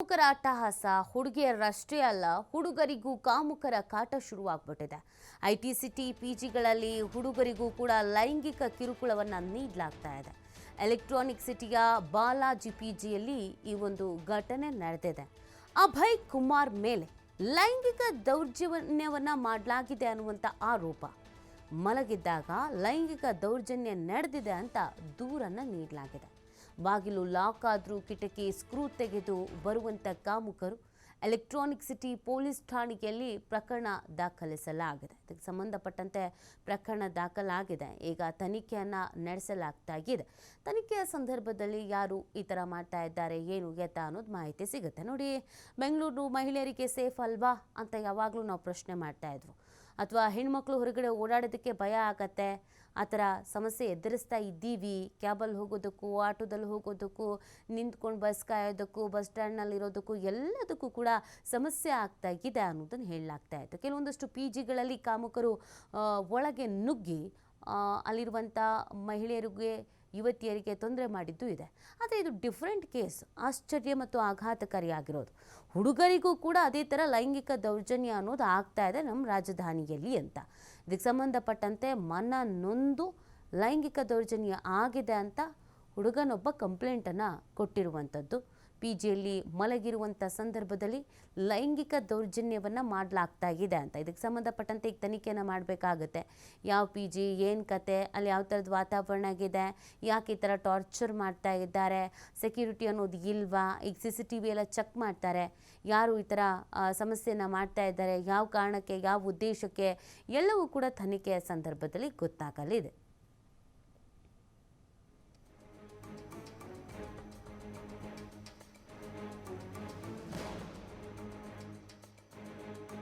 ಕಾಮುಕರ ಅಟ್ಟಹಾಸ ಹುಡುಗಿಯರಷ್ಟೇ ಅಲ್ಲ, ಹುಡುಗರಿಗೂ ಕಾಮುಕರ ಕಾಟ ಶುರುವಾಗ್ಬಿಟ್ಟಿದೆ. IT city ಪಿಜಿಗಳಲ್ಲಿ ಹುಡುಗರಿಗೂ ಕೂಡ ಲೈಂಗಿಕ ಕಿರುಕುಳವನ್ನು ನೀಡಲಾಗ್ತಾ ಇದೆ. ಎಲೆಕ್ಟ್ರಾನಿಕ್ ಸಿಟಿಯ ಬಾಲಾಜಿ ಪಿಜಿಯಲ್ಲಿ ಈ ಒಂದು ಘಟನೆ ನಡೆದಿದೆ. ಅಭಯ್ ಕುಮಾರ್ ಮೇಲೆ ಲೈಂಗಿಕ ದೌರ್ಜನ್ಯವನ್ನ ಮಾಡಲಾಗಿದೆ ಅನ್ನುವಂಥ ಆರೋಪ. ಮಲಗಿದ್ದಾಗ ಲೈಂಗಿಕ ದೌರ್ಜನ್ಯ ನಡೆದಿದೆ ಅಂತ ದೂರನ್ನು ನೀಡಲಾಗಿದೆ. ಬಾಗಿಲು ಲಾಕ್ ಆದರೂ ಕಿಟಕಿ ಸ್ಕ್ರೂ ತೆಗೆದು ಬರುವಂಥ ಕಾಮುಕರು ಎಲೆಕ್ಟ್ರಾನಿಕ್ ಸಿಟಿ ಪೊಲೀಸ್ ಠಾಣೆಯಲ್ಲಿ ಪ್ರಕರಣ ದಾಖಲಿಸಲಾಗಿದೆ. ಇದಕ್ಕೆ ಸಂಬಂಧಪಟ್ಟಂತೆ ಪ್ರಕರಣ ದಾಖಲಾಗಿದೆ. ಈಗ ತನಿಖೆಯನ್ನು ನಡೆಸಲಾಗ್ತಾ ಇದೆ. ತನಿಖೆಯ ಸಂದರ್ಭದಲ್ಲಿ ಯಾರು ಈ ಥರ ಮಾಡ್ತಾ ಇದ್ದಾರೆ, ಏನು ಎತ್ತ ಅನ್ನೋದು ಮಾಹಿತಿ ಸಿಗುತ್ತೆ. ನೋಡಿ, ಬೆಂಗಳೂರು ಮಹಿಳೆಯರಿಗೆ ಸೇಫ್ ಅಲ್ವಾ ಅಂತ ಯಾವಾಗಲೂ ನಾವು ಪ್ರಶ್ನೆ ಮಾಡ್ತಾ ಇದ್ವು. ಅಥವಾ ಹೆಣ್ಮಕ್ಳು ಹೊರಗಡೆ ಓಡಾಡೋದಕ್ಕೆ ಭಯ ಆಗತ್ತೆ, ಆ ಥರ ಸಮಸ್ಯೆ ಎದುರಿಸ್ತಾ ಇದ್ದೀವಿ. ಕ್ಯಾಬಲ್ಲಿ ಹೋಗೋದಕ್ಕೂ, ಆಟೋದಲ್ಲಿ ಹೋಗೋದಕ್ಕೂ, ನಿಂತ್ಕೊಂಡು ಬಸ್ ಕಾಯೋದಕ್ಕೂ, ಬಸ್ ಸ್ಟ್ಯಾಂಡ್ನಲ್ಲಿ ಇರೋದಕ್ಕೂ ಎಲ್ಲದಕ್ಕೂ ಕೂಡ ಸಮಸ್ಯೆ ಆಗ್ತಾ ಇದೆ ಅನ್ನೋದನ್ನು ಹೇಳಲಾಗ್ತಾ ಇತ್ತು. ಕೆಲವೊಂದಷ್ಟು ಪಿ ಜಿಗಳಲ್ಲಿ ಕಾಮುಕರು ಒಳಗೆ ನುಗ್ಗಿ ಅಲ್ಲಿರುವಂಥ ಮಹಿಳೆಯರಿಗೆ, ಯುವತಿಯರಿಗೆ ತೊಂದರೆ ಮಾಡಿದ್ದು ಇದೆ. ಆದರೆ ಇದು ಡಿಫ್ರೆಂಟ್ ಕೇಸ್, ಆಶ್ಚರ್ಯ ಮತ್ತು ಆಘಾತಕಾರಿಯಾಗಿರೋದು. ಹುಡುಗರಿಗೂ ಕೂಡ ಅದೇ ಥರ ಲೈಂಗಿಕ ದೌರ್ಜನ್ಯ ಅನ್ನೋದು ಆಗ್ತಾ ಇದೆ ನಮ್ಮ ರಾಜಧಾನಿಯಲ್ಲಿ ಅಂತ. ಇದಕ್ಕೆ ಸಂಬಂಧಪಟ್ಟಂತೆ ನೊಂದು ಲೈಂಗಿಕ ದೌರ್ಜನ್ಯ ಆಗಿದೆ ಅಂತ ಹುಡುಗನೊಬ್ಬ ಕಂಪ್ಲೇಂಟನ್ನು ಕೊಟ್ಟಿರುವಂಥದ್ದು. ಪಿ ಜಿಯಲ್ಲಿ ಮಲಗಿರುವಂಥ ಸಂದರ್ಭದಲ್ಲಿ ಲೈಂಗಿಕ ದೌರ್ಜನ್ಯವನ್ನು ಮಾಡಲಾಗ್ತಾ ಇದೆ ಅಂತ. ಇದಕ್ಕೆ ಸಂಬಂಧಪಟ್ಟಂತೆ ಈಗ ತನಿಖೆಯನ್ನು ಮಾಡಬೇಕಾಗುತ್ತೆ. ಯಾವ ಪಿ ಜಿ, ಏನು ಕತೆ, ಅಲ್ಲಿ ಯಾವ ಥರದ ವಾತಾವರಣ ಆಗಿದೆ, ಯಾಕೆ ಈ ಥರ ಟಾರ್ಚರ್ ಮಾಡ್ತಾ ಇದ್ದಾರೆ, ಸೆಕ್ಯೂರಿಟಿ ಅನ್ನೋದು ಇಲ್ವಾ, ಈಗ CCTV ಎಲ್ಲ ಚೆಕ್ ಮಾಡ್ತಾರೆ, ಯಾರು ಈ ಥರ ಸಮಸ್ಯೆಯನ್ನು ಮಾಡ್ತಾ ಇದ್ದಾರೆ, ಯಾವ ಕಾರಣಕ್ಕೆ, ಯಾವ ಉದ್ದೇಶಕ್ಕೆ, ಎಲ್ಲವೂ ಕೂಡ ತನಿಖೆಯ ಸಂದರ್ಭದಲ್ಲಿ ಗೊತ್ತಾಗಲಿದೆ.